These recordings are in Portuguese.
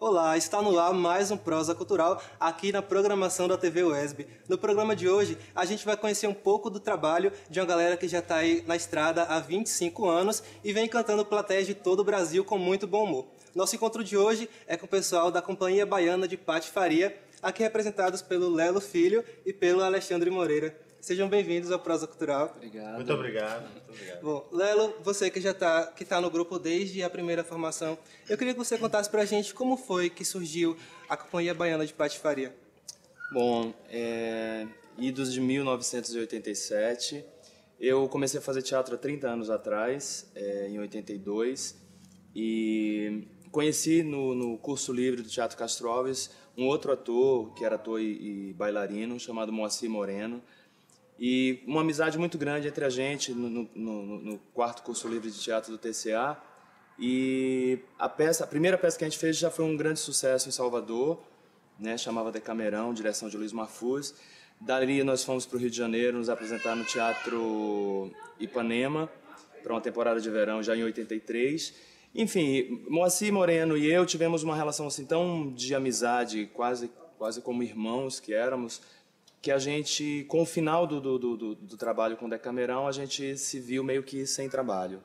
Olá, está no ar mais um Prosa Cultural aqui na programação da TV UESB. No programa de hoje, a gente vai conhecer um pouco do trabalho de uma galera que já está aí na estrada há 25 anos e vem cantando plateias de todo o Brasil com muito bom humor. Nosso encontro de hoje é com o pessoal da Companhia Baiana de Patifaria, aqui representados pelo Lelo Filho e pelo Alexandre Moreira. Sejam bem-vindos ao Prosa Cultural. Obrigado. Muito obrigado. Muito obrigado. Bom, Lelo, você que já tá no grupo desde a primeira formação, eu queria que você contasse pra gente como foi que surgiu a Companhia Baiana de Patifaria. Bom, idos de 1987, eu comecei a fazer teatro há 30 anos atrás, em 82, e conheci no curso livre do Teatro Castro Alves um outro ator, que era ator e bailarino, chamado Moacir Moreno, e uma amizade muito grande entre a gente no quarto curso livre de teatro do TCA. E a primeira peça que a gente fez já foi um grande sucesso em Salvador, né, chamava Decamerão, direção de Luiz Marfuz. Dali nós fomos para o Rio de Janeiro nos apresentar no Teatro Ipanema para uma temporada de verão já em 83. Enfim, Moacir Moreno e eu tivemos uma relação assim tão de amizade, quase como irmãos que éramos, que a gente, com o final do trabalho com o Decamerão, a gente se viu meio que sem trabalho.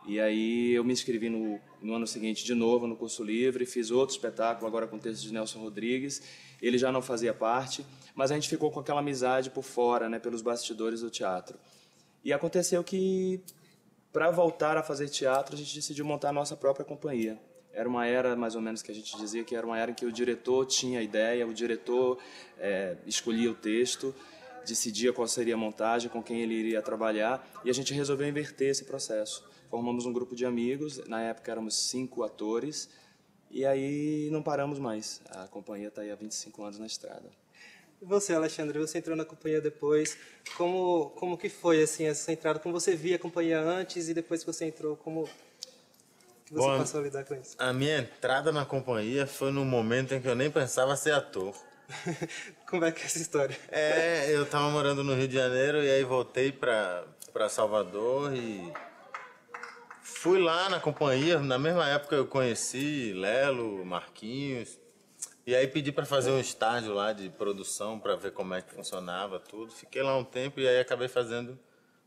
E aí eu me inscrevi no ano seguinte de novo no curso livre, fiz outro espetáculo, agora com texto de Nelson Rodrigues. Ele já não fazia parte, mas a gente ficou com aquela amizade por fora, né, pelos bastidores do teatro. E aconteceu que, para voltar a fazer teatro, a gente decidiu montar a nossa própria companhia. Era uma era, mais ou menos, que a gente dizia que era uma era em que o diretor tinha a ideia, o diretor escolhia o texto, decidia qual seria a montagem, com quem ele iria trabalhar, e a gente resolveu inverter esse processo. Formamos um grupo de amigos, na época éramos 5 atores, e aí não paramos mais. A companhia está aí há 25 anos na estrada. E você, Alexandre, você entrou na companhia depois, como que foi assim, essa entrada? Como você via a companhia antes e depois que você entrou, como que você passou a lidar com isso? A minha entrada na companhia foi no momento em que eu nem pensava ser ator. Como é que é essa história? Eu estava morando no Rio de Janeiro e aí voltei para Salvador e fui lá na companhia. Na mesma época eu conheci Lelo, Marquinhos, e aí pedi para fazer um estágio lá de produção para ver como é que funcionava tudo. Fiquei lá um tempo e aí acabei fazendo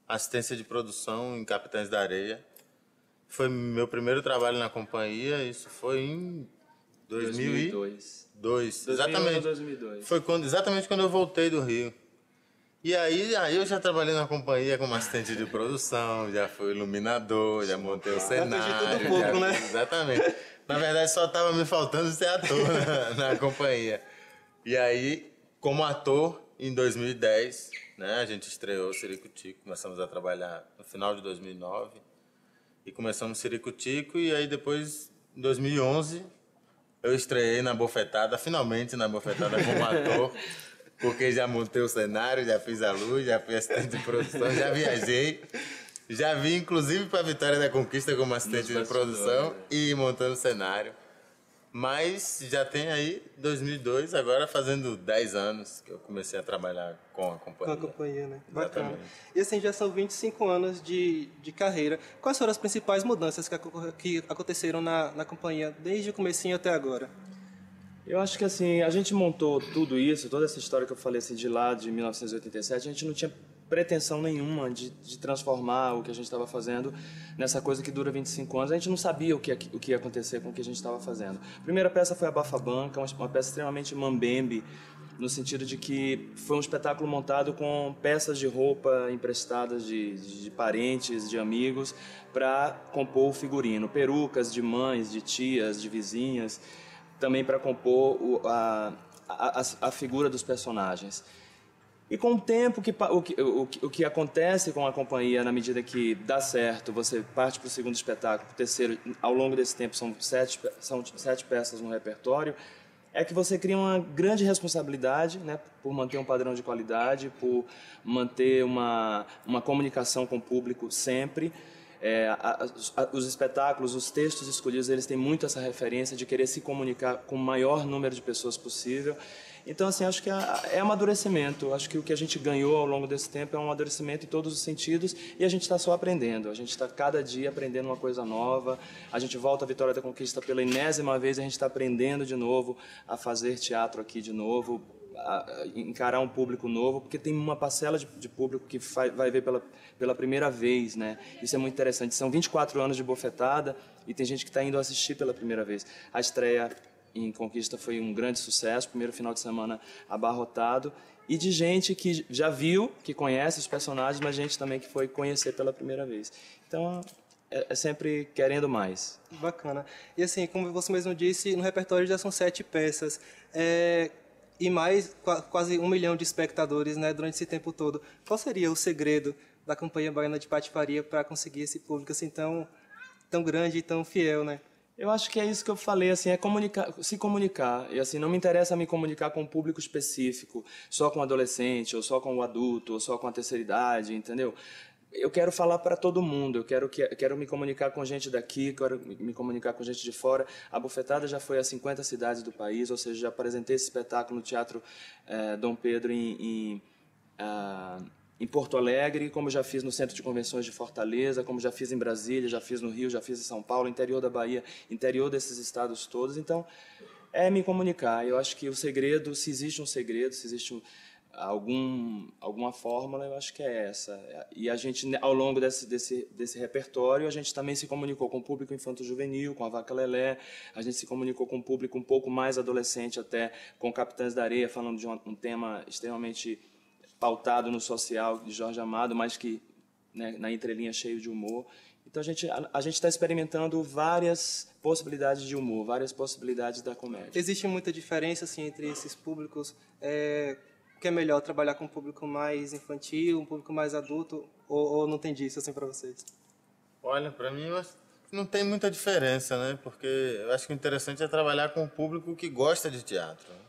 assistência de produção em Capitães da Areia. Foi meu primeiro trabalho na companhia, isso foi em 2002. Exatamente. 2002. Foi exatamente quando eu voltei do Rio. E aí eu já trabalhei na companhia como assistente de produção, já fui iluminador, já montei o cenário. Tudo um pouco, né? Exatamente. Na verdade só estava me faltando ser ator na companhia. E aí, como ator, em 2010, né, a gente estreou o Ciricutico, começamos a trabalhar no final de 2009. E começamos no Ciricutico e aí depois, em 2011, eu estreiei na Bofetada, finalmente na Bofetada como ator, porque já montei o cenário, já fiz a luz, já fui assistente de produção, já viajei, já vim inclusive para a Vitória da Conquista como assistente de produção e montando o cenário. Mas já tem aí 2002, agora fazendo 10 anos que eu comecei a trabalhar com a companhia. Com a companhia, né? Bacana. Exatamente. E assim, já são 25 anos de carreira. Quais foram as principais mudanças que aconteceram na companhia desde o comecinho até agora? Eu acho que assim, a gente montou tudo isso, toda essa história que eu falei assim, de lá de 1987, a gente não tinha pretensão nenhuma de transformar o que a gente estava fazendo nessa coisa que dura 25 anos. A gente não sabia o que ia acontecer com o que a gente estava fazendo. A primeira peça foi a Bafa Banca, uma peça extremamente mambembe, no sentido de que foi um espetáculo montado com peças de roupa emprestadas de parentes, de amigos, para compor o figurino. Perucas de mães, de tias, de vizinhas, também para compor a figura dos personagens. E com o tempo, o que acontece com a companhia, na medida que dá certo, você parte para o segundo espetáculo, para o terceiro, ao longo desse tempo são sete peças no repertório, é que você cria uma grande responsabilidade, né, por manter um padrão de qualidade, por manter uma comunicação com o público sempre. Os espetáculos, os textos escolhidos, eles têm muito essa referência de querer se comunicar com o maior número de pessoas possível. Então, assim, acho que é amadurecimento. Acho que o que a gente ganhou ao longo desse tempo é um amadurecimento em todos os sentidos e a gente está só aprendendo. A gente está cada dia aprendendo uma coisa nova. A gente volta à Vitória da Conquista pela enésima vez, a gente está aprendendo de novo a fazer teatro aqui de novo, a encarar um público novo, porque tem uma parcela de público que vai ver pela primeira vez, né? Isso é muito interessante. São 24 anos de bofetada e tem gente que está indo assistir pela primeira vez. A estreia em Conquista foi um grande sucesso, primeiro final de semana abarrotado, e de gente que já viu, que conhece os personagens, mas gente também que foi conhecer pela primeira vez. Então, é sempre querendo mais. Bacana. E assim, como você mesmo disse, no repertório já são 7 peças, e mais quase 1 milhão de espectadores, né, durante esse tempo todo. Qual seria o segredo da Companhia Baiana de Patifaria para conseguir esse público assim tão grande e tão fiel, né? Eu acho que é isso que eu falei, assim, é se comunicar. E assim, não me interessa me comunicar com um público específico, só com o adolescente, ou só com o adulto, ou só com a terceira idade, entendeu? Eu quero falar para todo mundo, eu quero me comunicar com gente daqui, quero me comunicar com gente de fora. A Bofetada já foi a 50 cidades do país, ou seja, já apresentei esse espetáculo no Teatro Dom Pedro em Porto Alegre, como já fiz no Centro de Convenções de Fortaleza, como já fiz em Brasília, já fiz no Rio, já fiz em São Paulo, interior da Bahia, interior desses estados todos. Então, é me comunicar. Eu acho que o segredo, se existe um segredo, se existe alguma fórmula, eu acho que é essa. E a gente, ao longo desse repertório, a gente também se comunicou com o público infanto-juvenil, com a Vaca Lelé, a gente se comunicou com o público um pouco mais adolescente até, com Capitães da Areia, falando de um tema extremamente pautado no social de Jorge Amado, mas que, né, na entrelinha cheio de humor. Então a gente está experimentando várias possibilidades de humor, várias possibilidades da comédia. Existe muita diferença assim entre esses públicos? Que é melhor trabalhar com um público mais infantil, um público mais adulto, ou não tem disso assim para vocês? Olha, para mim não tem muita diferença, né? Porque eu acho que o interessante é trabalhar com o público que gosta de teatro, né?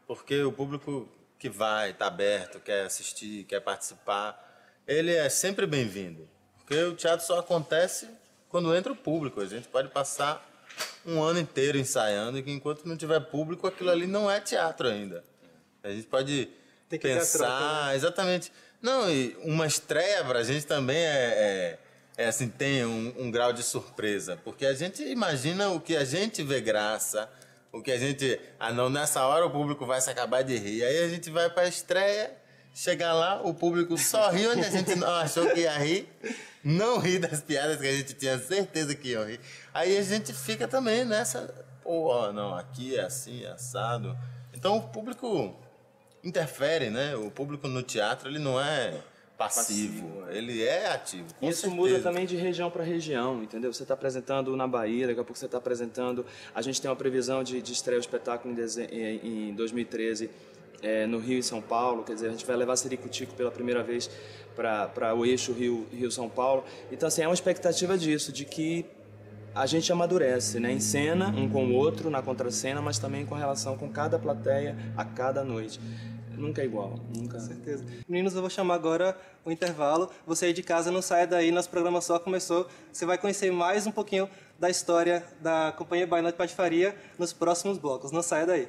Porque o público que vai, está aberto, quer assistir, quer participar, ele é sempre bem-vindo. Porque o teatro só acontece quando entra o público. A gente pode passar um ano inteiro ensaiando e que enquanto não tiver público, aquilo ali não é teatro ainda. A gente pode pensar... Troca, né? Exatamente. Não, e uma estreia para a gente também assim, tem um grau de surpresa. Porque a gente imagina o que a gente vê graça, o que a gente... não, nessa hora o público vai se acabar de rir. Aí a gente vai para a estreia, chegar lá, o público só ri onde a gente não achou que ia rir, não ri das piadas que a gente tinha certeza que iam rir. Aí a gente fica também nessa... não, aqui é assim, é assado. Então o público interfere, né? O público no teatro, ele não é passivo. Ele é ativo. Isso muda também de região para região, entendeu? Você está apresentando na Bahia, daqui a pouco você está apresentando... A gente tem uma previsão de estrear o espetáculo em 2013 no Rio e São Paulo, quer dizer, a gente vai levar Ciricutico pela primeira vez para o eixo Rio-São Paulo. Então, assim, é uma expectativa disso, de que a gente amadurece, né? Em cena, um com o outro, na contracena, mas também com relação com cada plateia a cada noite. Nunca é igual, nunca. Com certeza. Meninos, eu vou chamar agora o intervalo. Você aí de casa não saia daí, nosso programa só começou. Você vai conhecer mais um pouquinho da história da Companhia Baiana de Patifaria nos próximos blocos. Não saia daí.